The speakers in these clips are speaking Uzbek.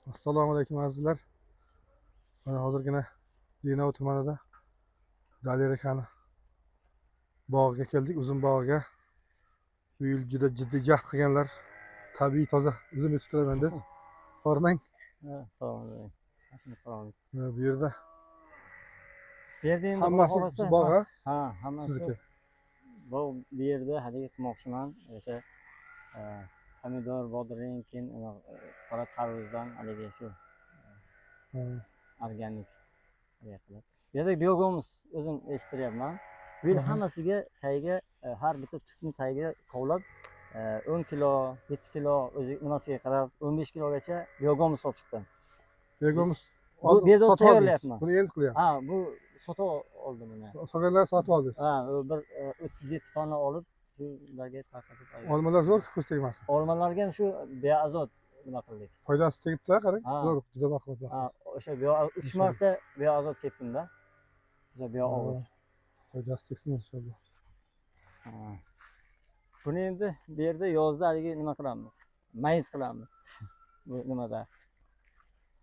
Assalomu alaykum azizlar. Mana hozirgina Denov tumanida Dalil akani bog'iga keldik, uzum bog'iga. Bu yil juda jiddiy jahd qilganlar. Tabiiy toza uzum yetishtiraman deb. Hormang. Assalomu alaykum. Assalomu Bu yerda Bu yerda endi hammasi xohlasa, bog' ha? ha, hammasi Sizniki. bu yerda haligi qilmoqchiman. O'sha pomidor, bodring, keyin qora tarvuzdan haligi shu organik qilib. Bu yerda biogomus o'zim yetishtiryapman. Bu yil hammasiga tagiga har bitta tufni tagiga kovlab 10 kilo, 7 kilo o'zi nimasiga qarab 15 kilogacha biogomus olib chiqdim. Biogomus Bu yerda sotib tayyorlayapman. Buni endi qilyapmiz. Ha, bu sotib oldim buni. Sotganlar sotib oldingiz. Ha, bir 37 tonna olib shularga tarqatib oldim. Olmalar zo'r ko'z tegmasin. Olmalarga ham shu bioazot nima qildik. Foydasi tegibdi, qarang. Zo'r, juda baquvvat. Ha, o'sha 3 marta bioazot sepdimda. O'sha bioazot. Foydasi tegsin inshaalloh. Buni endi bu yerda yozda haligi nima qilamiz? Mayiz qilamiz. Bu nimada?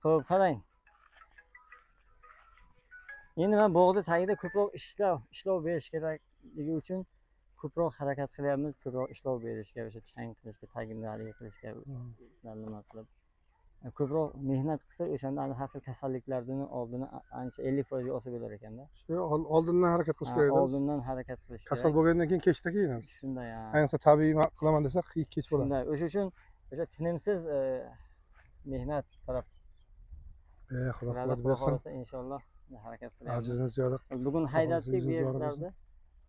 Xo'p, qarang. Endi men bog'da tagida ko'proq ishlov berish kerakligi uchun ko'proq harakat qilyapmiz, ko'proq ishlov berishga, o'sha chang qilishga, tagini haligi qilishga nima qilib. Ko'proq mehnat qilsa, o'shanda har xil kasalliklarning oldini ancha 50% ga olsa bo'lar ekanda. Shu oldindan harakat qilish kerak. Oldindan harakat qilish kerak. Kasal bo'lgandan keyin kechda kiyinadi. Shunday ha. Ayniqsa tabiiy qilaman desa, kech bo'ladi. Shunday. O'sha uchun o'sha tinimsiz mehnat qilib. Xudo xohlasa inshaalloh harakat qilamiz. Ajrini ziyoda. Bugun haydatdik bu yerlarda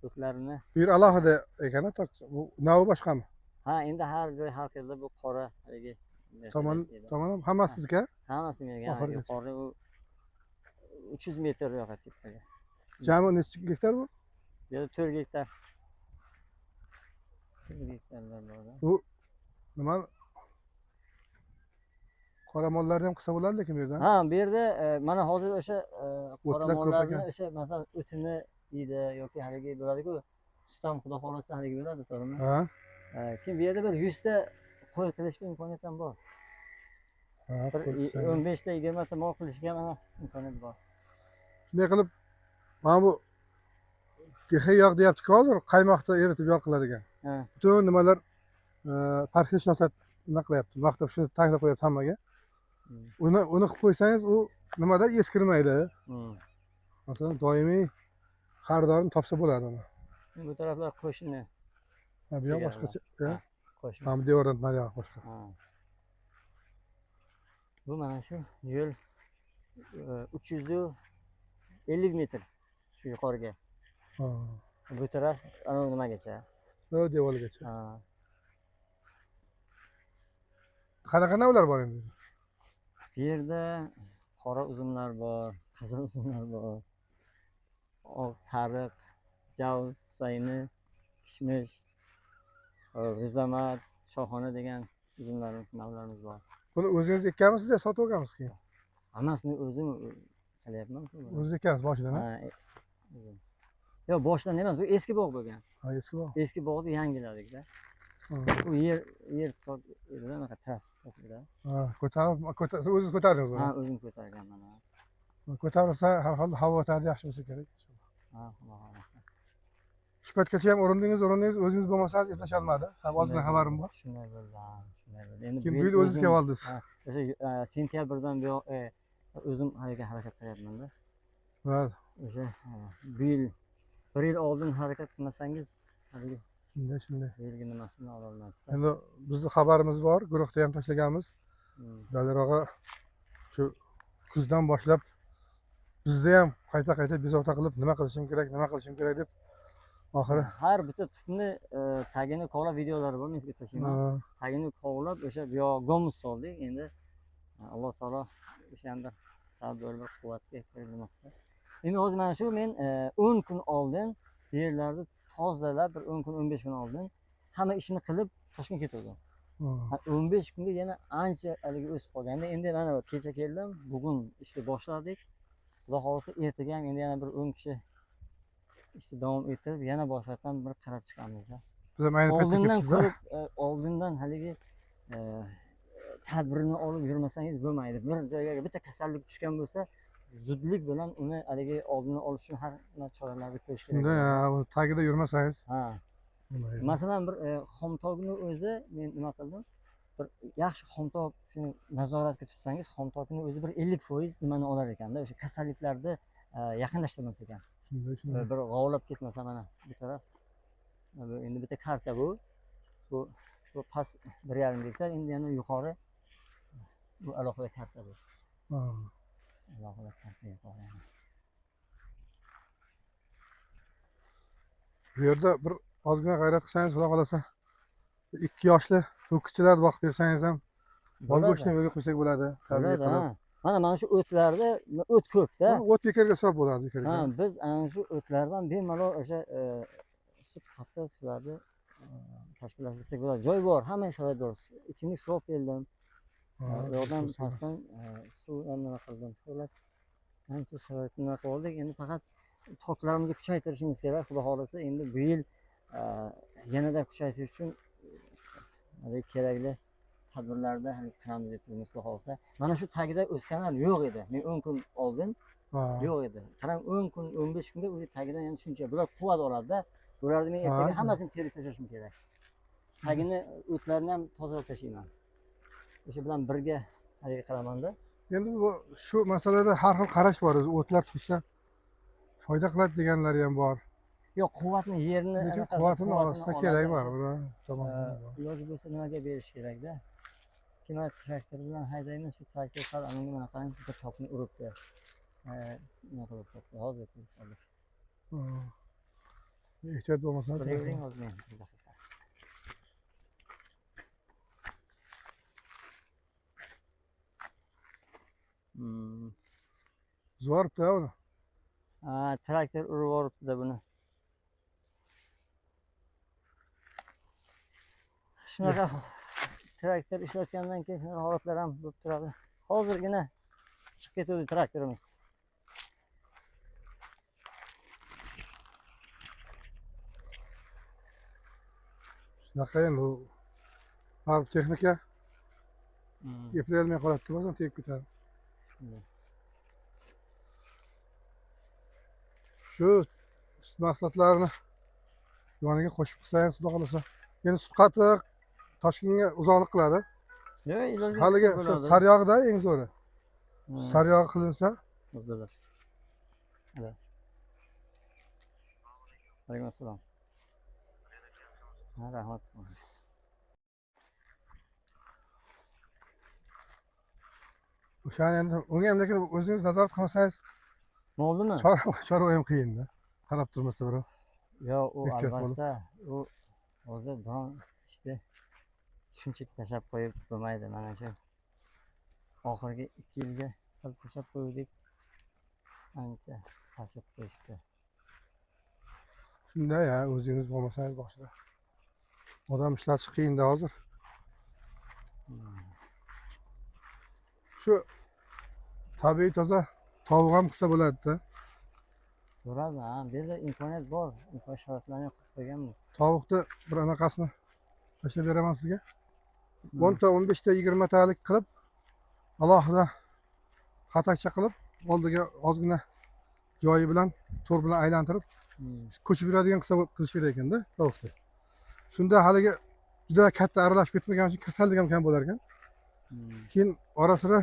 ko'klarini. Bu yer alohida ekan, bu navi boshqami? Ha, endi har joy har xilda bu qora haligi Tomon hammasi sizga? Hammasi menga. Yuqori u 300 metr yo'qotibdi. Jami necha gektar bu? Bu yerda 4 gektar. 4 gektarlar bor. Bu nima? Qora mollarni ham qilsa bo'ladi lekin bu yerda. Ha, bu yerda mana hozir o'sha qora mollarni o'sha masalan o'tini yeydi yoki haligi bo'ladi-ku, sut ham xudo xolasa haligi bo'ladi, to'g'rimi? Ha. Keyin bu yerda bir 100 ta qo'y qilishga imkoniyat ham bor. Ha, 15 ta 20 ta mol qilishga mana imkoniyat bor. Shunday qilib, mana bu gehe yog' deyapti-ku hozir, qaymoqda eritib yog' qiladigan. Ha. Butun nimalar parhezlashat nima qilyapti? Vaqtda shuni taklif qilyapti hammaga. Uni qilib qo'ysangiz, u nimada eskirmaydi. Masalan, doimiy xaridorni topsa bo'ladi uni. Bu taraflar qo'shni. Ha, bu yoq boshqacha. Qo'shni. Ham devordan naryoq boshqa. Bu mana shu yo'l 350 metr shu yuqoriga. Bu taraf ana nimagacha. Devorgacha. Qanaqa navlar bor endi? Bu yerda qora uzumlar bor, qizil uzumlar bor. Oq, sariq, javz, sayni, kishmish, rizamat, shohona degan uzumlar navlarimiz bor. Buni o'zingiz ekkanmisiz yo sotib olganmisiz keyin? Hammasini o'zim qilyapman. O'zingiz ekkansiz boshidan, ha? Yo'q, boshidan emas, bu eski bog' bo'lgan. Ha, eski bog'. Eski bog'ni yangiladik-da. Bu yer anaqa tras topida. Ha, o'zingiz ko'tardingiz buni? Ha, o'zim ko'targanman. Ko'tarilsa, har holda havo o'tadi, yaxshi bo'lsa kerak. Ha, xudo xohlasa. Shu paytgacha ham o'rindingiz, o'zingiz bo'lmasangiz etlasholmadi. Ozgina xabarim bor. Shunday bo'ldi. Endi keyin bu yil o'zingiz kelib oldingiz. O'sha sentyabrdan buyoq o'zim harakat qilyapman-da. Ha. O'sha bu yil 1 yil oldin harakat qilmasangiz, haligi shunday. Yilgi nimasini ola olmasdan. Endi bizning xabarimiz bor, guruhda ham tashlaganmiz. Dalirog'a shu kuzdan boshlab bizda ham qayta bezovta qilib, nima qilishim kerak deb oxiri har bitta tupni tagini kovlab videolari bor, men sizga tashlayman. Tagini kovlab o'sha biogomus soldik. Endi Alloh taolo o'shanda sabr va quvvatga bermoqda. Endi hozir mana shu men 10 kun oldin yerlarni tozalab, bir 10 kun 15 kun oldin hamma ishini qilib Toshkentga ketdim. 15 kunga yana ancha haligi o'sib qolganda, endi mana kecha keldim, bugun ishni boshladik. Xudo xolasa ertaga ham endi yana bir 10 kishi ishni davom ettirib, yana boshqatdan bir qarab chiqamiz. Biz ham ayni paytda oldindan haligi tadbirini olib yurmasangiz bo'lmaydi. Bir joyga bitta kasallik tushgan bo'lsa, zudlik bilan uni haligi oldini olish uchun har xil choralarni ko'rish kerak. Shunda ya, u tagida yurmasangiz. Ha. bo'lmaydi. Masalan, bir xomtokni o'zi men nima qildim? Bir yaxshi xomtok shuni nazoratga tutsangiz, xomtokni o'zi bir 50% nimani olar ekanda, o'sha kasalliklarni yaqinlashtirmas ekan. Shunday. Bir g'ovlab ketmasa mana bu taraf. Bu endi bitta karta bu. Bu past 1,5 gektar, endi yana yuqori bu alohida karta bu. Ha. Alohida karta yuqori. Bu yerda bir ozgina g'ayrat qilsangiz, xudo xolasa 2 yoshli ho'kizchalarni boqib bersangiz ham mol go'shtini yo'lga qo'ysak bo'ladi. Tarbiya qilib. Mana shu o'tlarda o't ko'p-da. O't bekarga solib bo'ladi, bekarga. Ha, biz ana shu o'tlardan bemalol o'sha sut qattiq shularni tashkillashtirsak bo'ladi. Joy bor, hamma sharoit bor. Ichimlik suv olib keldim. Yo'qdan pastdan suv nima qildim. Xullas, ancha sharoitni qildik. Endi faqat toklarimizni kuchaytirishimiz kerak. Xudo xolasa, endi bu yil yanada kuchaytirish uchun kerakli tadbirlarda qilamiz deb turibmiz, xudo xolasa. Mana shu tagida o'sganlar yo'q edi. Men 10 kun oldin yo'q edi. Qarang, 10 kun, 15 kunga o'zi tagidan yana shuncha. Bular quvvat oladi-da. Bularni men ertaga hammasini terib tashlashim kerak. Tagini, o'tlarni ham tozalab tashlayman. O'sha bilan birga harakat qilaman-da. Endi bu shu masalada har xil qarash bor. O'tlar tursa foyda qiladi deganlari ham bor. Yo'q, quvvatni yerni, lekin quvvatini olsa kerak bor. Iloji bo'lsa nimaga berish kerak-da? Kimlar traktor bilan haydaymiz, shu traktor sal anaga mana qarang, bitta tokni uribdi. Nima qilib qo'yibdi, hozir ko'rib. Ehtiyot bo'lmasa Ko'ring hozir men. Zoribdi uni. Traktor urib yuboribdi buni. Shunaqa traktor ishlatgandan keyin shunaqa holatlar ham bo'lib turadi. Hozirgina chiqib ketdi traktorimiz. Shunaqa endi har texnika eplolmay qoladi, ba'zan tegib ketadi. Shu sut mahsulotlarini yoniga qo'shib qilsangiz, xudo xolasa. Endi sut qatiq Toshkentga uzoqlik qiladi. Yo'q, iloji Haliga shu saryog'ida eng zo'ri. Saryog'i qilinsa, Abdullah. Alaykum assalom. Rahmat. o'shani endi unga ham lekin o'zingiz nazorat qilmasangiz, Bo'ldimi? chorva ham qiyin-da. Qarab turmasa birov. Yo'q, u Ehtiyot bo'lib. albatta, u hozir biron ishni shunchaki tashlab qo'yib bo'lmaydi. Mana shu oxirgi 2 yilga sal tashlab qo'ydik. Ancha tashlab qo'yishdi. Shunday ya, o'zingiz bo'lmasangiz boshida. Odam ishlatish qiyin-da hozir. Shu tabiiy toza tovuq ham qilsa bo'ladi-da. Bo'ladi, ha. Bu yerda imkoniyat bor. Imkon sharoitlarni qilib qo'yganmiz. Tovuqni bir anaqasini tashlab beraman sizga. 10 ta, 15 ta, 20 talik qilib, alohida xatakcha qilib, oldiga ozgina joyi bilan, to'r bilan aylantirib, ko'chib yuradigan qilish kerak ekanda tovuqni. Shunda haligi juda katta aralashib ketmagan uchun kasallik ham kam bo'lar ekan. Keyin orasida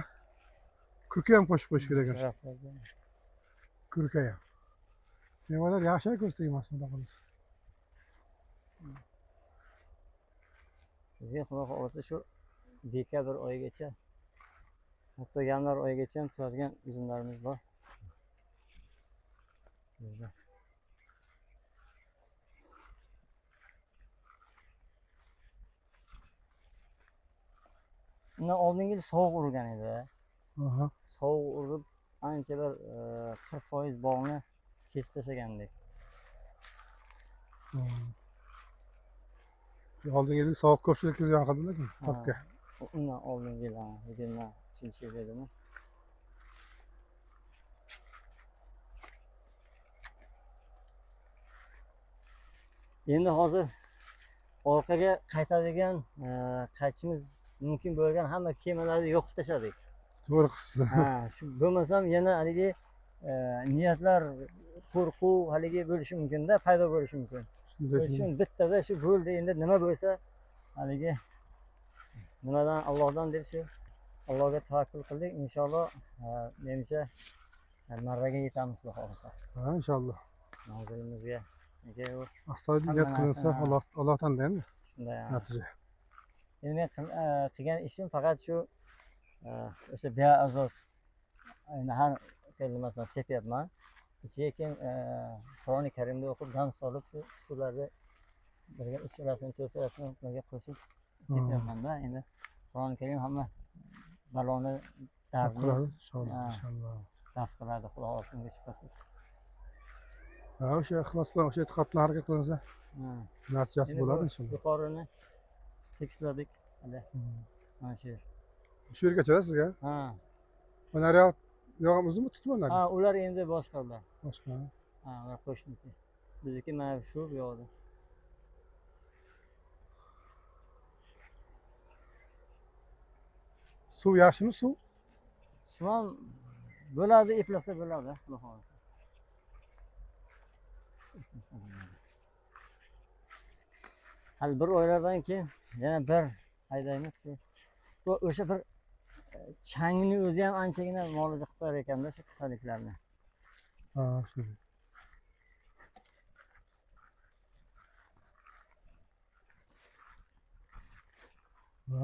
kurka ham qo'shib qo'yish kerak ekan. Kurka ham. Mevalar yaxshi ko'z tegmas, xudo xolasa. Bizga xudo xolasa shu dekabr oyigacha, hatto yanvar oyigacha ham turadigan uzumlarimiz bor. Undan oldingi yil sovuq urgan edi. Sovuq urib, ancha bir 40% bog'ni kesib tashlagandik. Oldingi yil sovuq ko'pchilik ziyon qildi lekin topga. Undan oldingi yil, 23-yil edimi? Endi hozir orqaga qaytadigan qaytishimiz mumkin bo'lgan hamma kemalarni yoqib tashladik. To'g'ri qilibsiz. Ha, shu bo'lmasam yana haligi niyatlar, qo'rquv haligi bo'lishi mumkinda, paydo bo'lishi mumkin. Shunday Shu bittada shu bo'ldi, endi nima bo'lsa haligi nimadan Allohdan deb shu Allohga tavakkul qildik. Inshaalloh menimcha marraga yetamiz xudo xohlasa. Ha, inshaalloh. Manzilimizga. Chunki u Astoydil niyat qilinsa, Allohdan endi shunday. natija. Endi men qilgan ishim faqat shu o'sha beazot endi har xil masalan sepyapman. Ichiga keyin Qur'oni Karimni o'qib dam solib shu suvlarni birga 3 salasini 4 salasini birga qo'shib sepyapman-da. Endi Qur'oni Karim hamma baloni dardni Qiladi inshaalloh. daf qiladi, xudo xohlasa, unga shubhasiz. Ha, o'sha ixlos bilan, o'sha e'tiqod bilan harakat qilinsa, natijasi Endi bo'ladi bu inshaalloh. yuqorini tekisladik. Hali mana shu. Shu yergacha sizga? Ha. Mana naryoq yog'imizmi tutmalar? Ha, ular endi boshqalar. Boshqa. Ha, ular qo'shniki. Bizniki mana shu yoqda. Suv yaxshimi suv? Suv ham bo'ladi, eplasa bo'ladi, xudo xohlasa. Hali bir oylardan keyin yana bir haydaymiz shu. Bu o'sha bir changni o'zi ham anchagina muolaja qilib qo'yar ekanda shu kasalliklarni. Ha, shunday.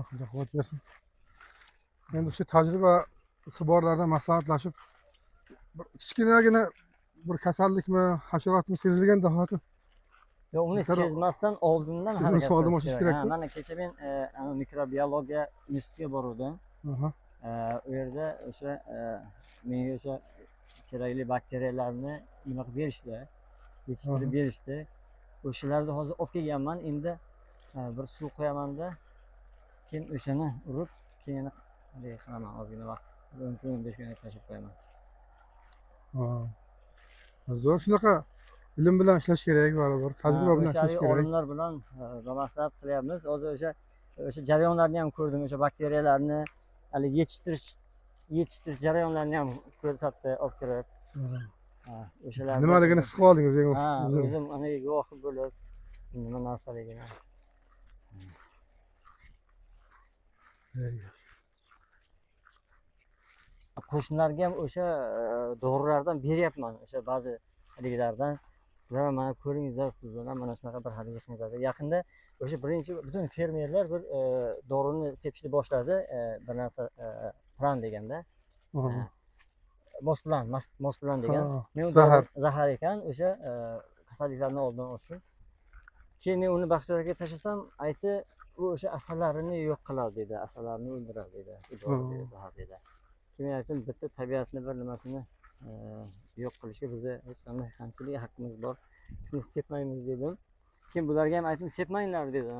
Xudo quvvat bersin. Endi o'sha tajribasi borlardan maslahatlashib, bir kichkinagina bir kasallikmi, hasharotmi sezilgan dahoti Yo'q, uni sezmasdan oldindan Sezmasdan oldin boshlash kerak. Mana kecha men mikrobiologiya institutiga boruvdim. Aha. U yerda o'sha menga o'sha kerakli bakteriyalarni nima qilib berishdi, yetishtirib berishdi. O'shalarni hozir olib kelganman. Endi bir suv qo'yamanda, keyin o'shani urib, keyin qilaman ozgina vaqt. 10 kun 15 kunga tashlab qo'yaman. Zo'r shunaqa ilm bilan ishlash kerak baribir, tajriba bilan ishlash kerak. Olimlar bilan maslahat qilyapmiz. Hozir o'sha jarayonlarni ham ko'rdim, o'sha bakteriyalarni hali yetishtirish jarayonlarini ham ko'rsatdi, olib kirib. O'shalar Nimaligini his qildingiz endi? Ha, o'zim ana guvoh bo'lib, nima narsaligini. Qo'shnilarga ham o'sha dorilardan beryapman, o'sha ba'zi haligilardan. Sizlar mana ko'ringizlar, sizlar mana shunaqa bir hadya qilingizlar. Yaqinda o'sha birinchi butun fermerlar bir dorini sepishni boshladi, bir narsa plan deganda. Mosplan degan. Men zahar ekan, o'sha kasalliklarni oldini olish uchun. Keyin men uni bakteriyaga tashlasam, aytdi, u o'sha asallarini yo'q qiladi dedi, asallarni o'ldiradi dedi, zahar dedi. Keyin aytdim, bitta tabiatni bir nimasini yo'q qilishga bizga hech qanday qanchalik haqqimiz bor. Shuni sepmaymiz dedim. Keyin bularga ham aytdim, sepmanglar dedim.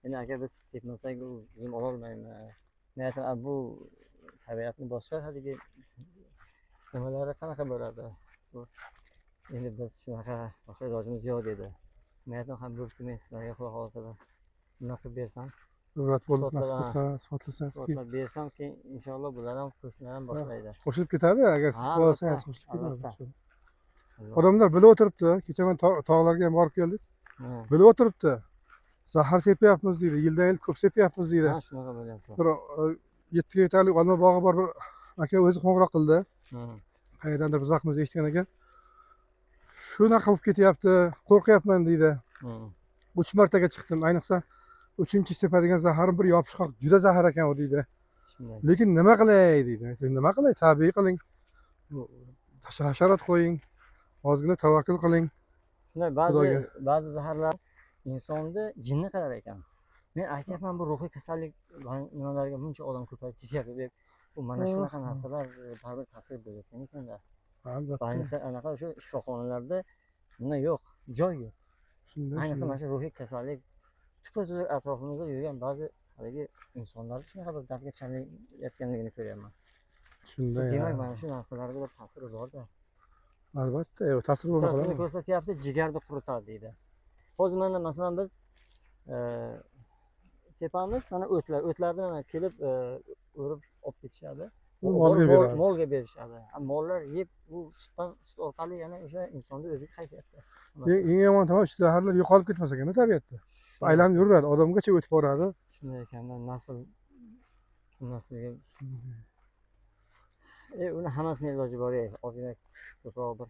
Endi aka biz sepmasak o'zim ola olmaymiz. Men aytdim, bu tabiatni boshqa haligi nimalari qanaqa bo'ladi? Endi biz shunaqa boshqa ilojimiz yo'q dedi. Men aytdim, ham bo'pti, men sizlarga xudo xohlasa nima qilib bersam, isbotlab bersam, keyin inshaalloh bular ham qo'shnilar ham boshlaydi. Qo'shilib ketadi, agar siz qilolsangiz qo'shilib ketadi. Odamlar bilib o'tiribdi. Kecha men tog'larga ham borib keldik. Bilib o'tiribdi. Zahar sepyapmiz deydi, yildan yil ko'p sepyapmiz deydi. Ha, shunaqa bo'lyapti. Bir 7 gektarlik olma bog'i bor, bir aka o'zi qo'ng'iroq qildi. Qayerdandir biz haqimizda eshitgan ekan. Shunaqa bo'lib ketyapti, qo'rqyapman deydi. 3 martaga chiqdim, ayniqsa 3-chi sepadigan zaharim bir yopishqoq, juda zahar ekan u deydi. Lekin nima qilay deydi. Nima qilay? Tabiiy qiling. Hasharot qo'ying. Ozgina tavakkul qiling. Shunday ba'zi zaharlar insonni jinni qilar ekan. Men aytyapman, bu ruhiy kasallik nimalarga buncha odam ko'payib ketyapti deb. Bu mana shunaqa narsalar baribir ta'sir bo'layotgan ekanda. Albatta. Ayniqsa anaqa o'sha shifoxonalarda nima yo'q, joy yo'q. Ayniqsa mana shu ruhiy kasallik tuppa-tuzuk atrofimizda yurgan ba'zi haligi insonlar shunaqa bir dardga chalinayotganligini ko'ryapman. Shunday. Demak, mana shu narsalarga bir ta'siri bor-da. Albatta, ta'sir bo'ladi. Ta'sirini ko'rsatyapti, jigarni quritadi deydi. Hozir mana masalan biz sepamiz, mana o'tlardan mana kelib o'rib olib ketishadi. Molga beradi. Molga berishadi. Mollar yeb bu sut orqali yana o'sha insonni o'ziga qaytyapti. Eng yomon tomoni shu zaharlar yo'qolib ketmas ekan tabiatda. Aylanib yuradi, odamgacha o'tib boradi. Shunday ekanda naslga uni hammasini iloji bor-ey, ozgina ko'proq bir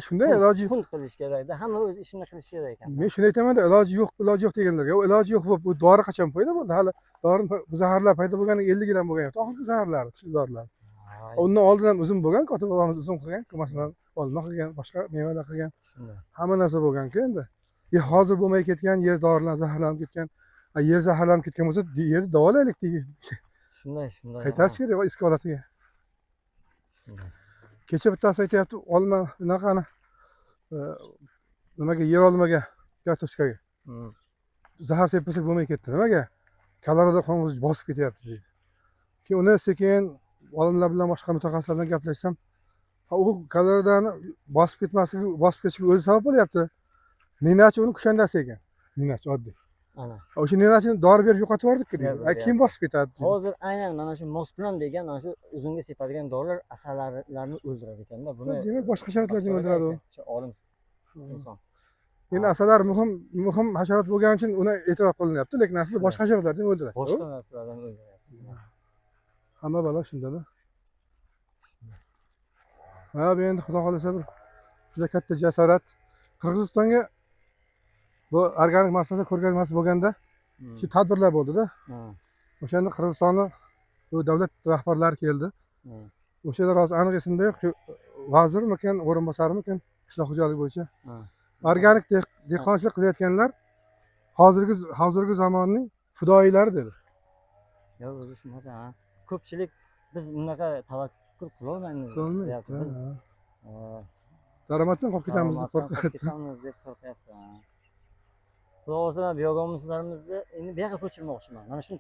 Shunday iloji punt qilish kerakda. Hamma o'z ishini qilishi kerak ekan. men shuni aytaman-da, iloji yo'q deganlarga. Iloji yo'q bo'lib, bu dori qachon paydo bo'ldi? Hali dori bu zaharlar paydo bo'lganiga 50 yil ham bo'lgan. Oxirgi zaharlar, kuchli dorilar. Undan oldin ham uzum bo'lgan, ota bobomiz uzum qilgan, masalan, olma qilgan, boshqa mevalar qilgan. Hamma narsa bo'lgan-ku endi. Hozir bo'lmay ketgan yer dorilar zaharlanib ketgan. Yer zaharlanib ketgan bo'lsa, yerni davolaylik deydi. Shunday. Qaytarish kerak eski holatiga. Kecha bittasi aytyapti, olma bunaqani nimaga yer olmaga, kartoshkaga. Zahar sepmasak bo'lmay ketdi. Nimaga? Kaloriyada qonimiz bosib ketyapti deydi. Keyin uni sekin olimlar bilan boshqa mutaxassislar bilan gaplashsam, u kaloriyani bosib ketishiga o'zi sabab bo'lyapti. Ninachi uni kushandasi ekan. Ninachi oddiy. Ana. O'sha ninachini dori berib yo'qotib yubordik deydi. Keyin bosib ketadi. Hozir aynan mana shu mosplan degan mana shu uzumga sepadigan dorilar asalarilarni o'ldiradi ekanda. Buni demak boshqa hasharotlarni o'ldiradi u. Shu olim inson. Endi asalari muhim hasharot bo'lgani uchun uni e'tirof qilinyapti, lekin aslida boshqa hasharotlarni o'ldiradi. Boshqa narsalardan o'ldiradi. Hamma balo shunda-da. Ha, bu endi xudo xolasa bir juda katta jasorat. Qirg'izistonga bu organik mahsulotlar ko'rgazmasi bo'lganda shu tadbirlar bo'ldi-da. O'shanda Qirg'izistonning bu davlat rahbarlari keldi. O'shalar hozir aniq esimda yo'q, vazirmikan, o'rinbosarmikan, qishloq xo'jaligi bo'yicha. Organik dehqonchilik qilayotganlar hozirgi zamonning fidoyilari dedi. Yo'q, o'zi shunaqa. Ko'pchilik biz bunaqa tavakkul qilolmaymiz. Daromaddan qolib ketamiz deb qo'rqyapti. Xudo xohlasa men biogomuslarimizni endi bu yoqqa ko'chirmoqchiman. Mana shuni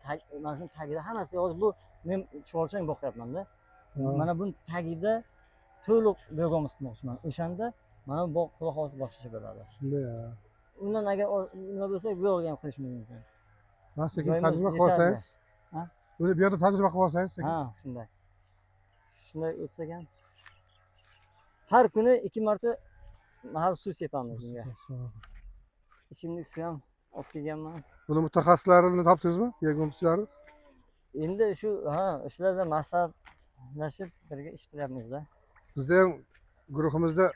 tagida hammasi hozir bu men chuvalchang boqyapman-da. Mana buni tagida to'liq biogomus qilmoqchiman. O'shanda mana bu bog' xudo xohlasa boshqacha bo'ladi. Shunday. Undan agar nima bo'lsa bu yoqqa ham qilish mumkin. Ha, sekin tajriba qilib olsangiz. Ha? Buni bu yerda tajriba qilib olsangiz sekin. Ha, shunday. Shunday o'tsak ham har kuni 2 marta mahal suv sepamiz bunga. Ichimlik suv ham olib kelganman. Buni mutaxassislarini topdingizmi? Biogomuslarni? Endi shu ishlarda maslahatlashib birga ish qilyapmiz-da. Bizda ham guruhimizda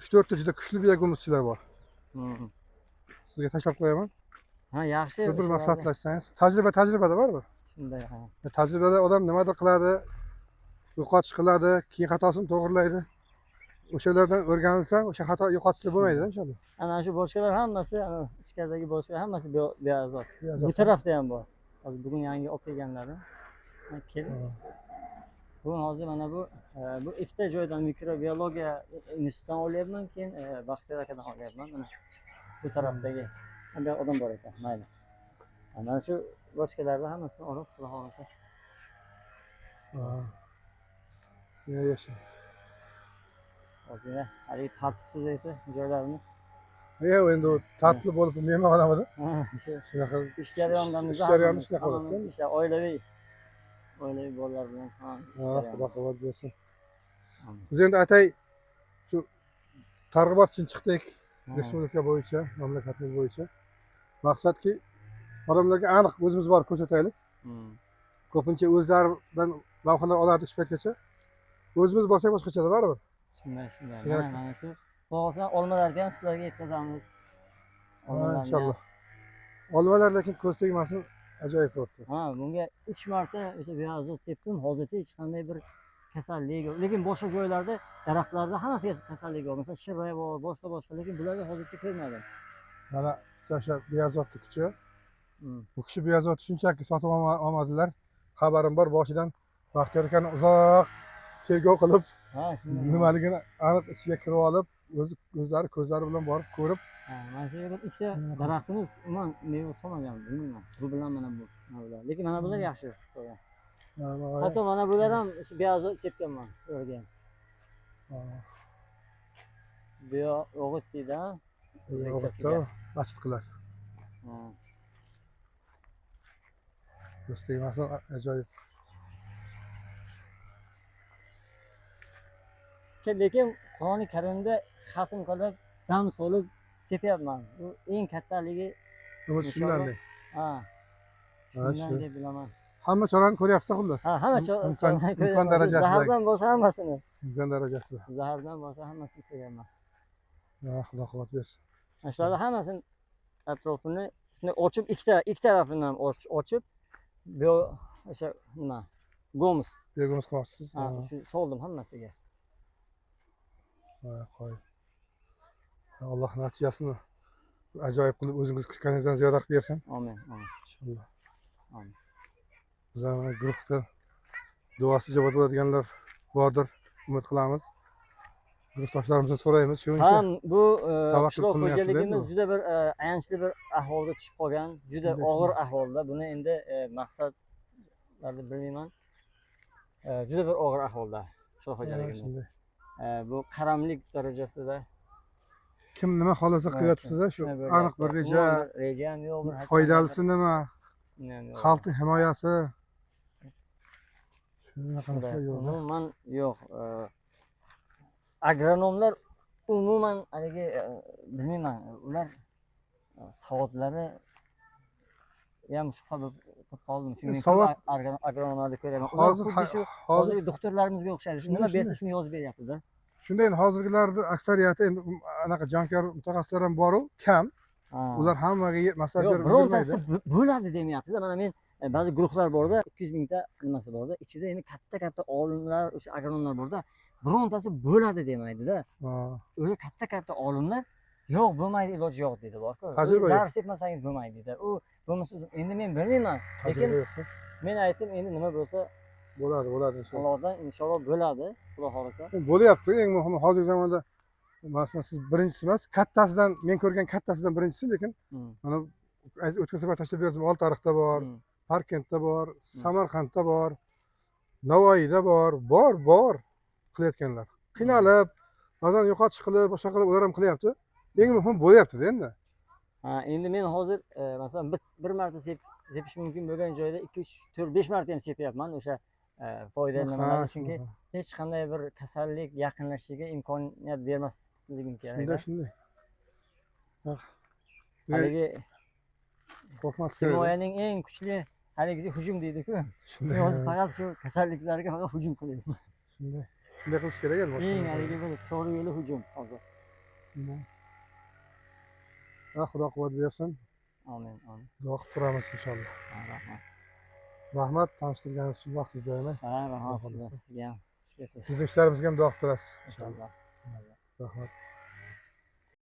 3-4 ta juda kuchli biogomuschilar bor. Sizga tashlab qo'yaman. Ha, yaxshi. Bir maslahatlashsangiz. Tajribada baribir. Shunday. Tajribada odam nimadir qiladi, yo'qotish qiladi, keyin xatosini to'g'rilaydi. O'shalardan o'rganilsa, o'sha xato yo'qotishlar bo'lmaydi inshaalloh. Ana shu boshqalar hammasi, ana ichkaridagi boshqalar hammasi beazot. Bu tarafda ham bor. Hozir bugun yangi olib kelganlari. Keling. Bugun hozir mana bu ikkita joydan mikrobiologiya institutidan olyapman, keyin Baxtiyor akadan olyapman. Mana bu tarafdagi bir odam bor ekan, mayli. Mana shu boshqalarni hammasini olib, xudo xohlasa. Yaxshi. Hozir haligi tartibsiz edi joylarimiz. Endi tatli bo'lib nima qilamadi? Shunaqa ish jarayonlarimiz shunaqa bo'ladi. Oilaviy bolalar bilan xudo quvvat bersin. Biz endi atay shu targ'ibot uchun chiqdik respublika bo'yicha, mamlakatimiz bo'yicha. Maqsadki odamlarga aniq o'zimiz borib ko'rsataylik. Ko'pincha o'zlaridan lavhalar olardi shu paytgacha. O'zimiz borsak boshqacha baribir. Shunday. Mana shu xohlasa olmalarga ham sizlarga yetkazamiz. Inshaalloh. Olmalar lekin ko'z tegmasin, ajoyib bo'libdi. Ha, bunga 3 marta o'sha bioazot sepdim. Hozircha hech qanday bir kasallik yo'q. Lekin boshqa joylarda daraxtlarda hammasiga kasallik bor. Masalan, shirra bor, boshqa, lekin bularga hozircha ko'rmadim. Mana o'sha bioazotni kuchi. Bu kishi bioazotni shunchaki sotib olmadilar. Xabarim bor, boshidan Baxtiyor akani uzoq tergov qilib, nimaligini aniq ichiga kirib olib, ko'zlari bilan borib ko'rib. Mana shu yerda ikkita daraxtimiz umuman meva solmagan, bilmayman. Bu bilan mana bu. Lekin mana bular yaxshi. Hatto mana bular ham bioazot sepganman, o'rgan. O'g'it deydi-a? O'g'itda achitqilar. Ko'z tegmasin, ajoyib. Lekin Qur'oni Karimda xatm qilib, dam solib sepyapman. Bu eng kattaligi Nima tushunarli. ha, Ha, shundan shu. deb bilaman. Hamma chorani ko'ryapsiz xullas. Ha, hamma Imkon darajasida. Zahardan boshqa hammasini. Imkon darajasida. Zahardan boshqa hammasini ko'ryaman. Xudo quvvat bersin. Shularni hammasini atrofini shunday ochib, ikki tarafidan ochib, bu o'sha nima? Gomus. Begimiz qilmoqchisiz. Ha, shu soldim hammasiga. Ha, qo'y. Alloh natijasini ajoyib qilib o'zingiz kutganingizdan ziyoda qilib bersin. Amin, amin. Inshaalloh. Amin. Bizning guruhda duosi ijobat bo'ladiganlar bordir, umid qilamiz. Guruhdoshlarimizdan so'raymiz. Shuncha Ham bu tavakkal qishloq qilmayapti-da xo'jaligimiz endi. juda bir ayanchli bir ahvolga tushib qolgan, juda Shunday, og'ir shunday. ahvolda. Buni endi maqsadlarni bilmayman. Juda bir og'ir ahvolda qishloq xo'jaligimiz. Shunday. Bu qaramlik darajasida Kim nima xohlasa qilyapti-da, shu aniq bir reja, reja ham yo'q, bir foydalisi nima, yo'q. xalqning himoyasi. Shunaqa narsa yo'q. Umuman yo'q. Agronomlar umuman haligi bilmayman, ular savoblari ham shubha bo'lib qoldim. Chunki Savod agronomlarni ko'raman. hozir hozirgi doktorlarimizga o'xshaydi. Nima bersa shuni yozib beryapti-da. shunday endi hozirgilarni aksariyati endi anaqa jonkor mutaxassislar ham bor-u, kam. Ular hammaga maslahat yo'q, berib birontasi ulgurmaydi. bo'ladi demayapti-da. Mana men ba'zi guruhlar borda, 200 mingta nimasi borda, ichida endi katta olimlar, o'sha agronomlar borda, birontasi bo'ladi demaydi-da. O'sha katta olimlar yo'q, bo'lmaydi, iloji yo'q deydi borku. Tajriba yo'q. Dars etmasangiz bo'lmaydi deydi. U bo'lmasa endi men bilmayman. Lekin Tajriba yo'q. men aytdim, endi nima bo'lsa Bo'ladi inshaalloh. Allohdan inshaalloh bo'ladi, Xudo xolasa. Bo'lyapti. Eng muhimi hozirgi zamonda masalan siz birinchisi emas, kattasidan men ko'rgan kattasidan birinchisi, lekin mana o'tgan safar tashlab berdim. Oltiariqda bor, Parkentda bor, Samarqandda bor, Navoiyda bor qilayotganlar. Qiynalib, ba'zan yo'qotish qilib, boshqa qilib ular ham qilyapti. Eng muhimi bo'lyapti-da endi. Ha, endi men hozir masalan bir marta sepish mumkin bo'lgan joyda 2, 3, 4, 5 marta ham sepyapman o'sha foydali nimalarni, chunki hech qanday bir kasallik yaqinlashishiga imkoniyat bermasligim kerak. Shunday. Haligi Qo'rqmaslik kerak. himoyaning eng kuchli haligi hujum deydi-ku. Men hozir faqat shu kasalliklarga faqat hujum qilyapman. Shunday qilish kerak endi. Eng haligi bir to'g'ri yo'li hujum hozir. Xudo quvvat bersin. Amin. Duo qilib turamiz inshaalloh. Rahmat. Rahmat, tanishtirganingiz uchun vaqtingizni ayamang. Rahmat sizga ham. Sizning ishlaringizga ham duo qilib turasiz inshaalloh. Inshaalloh. Rahmat.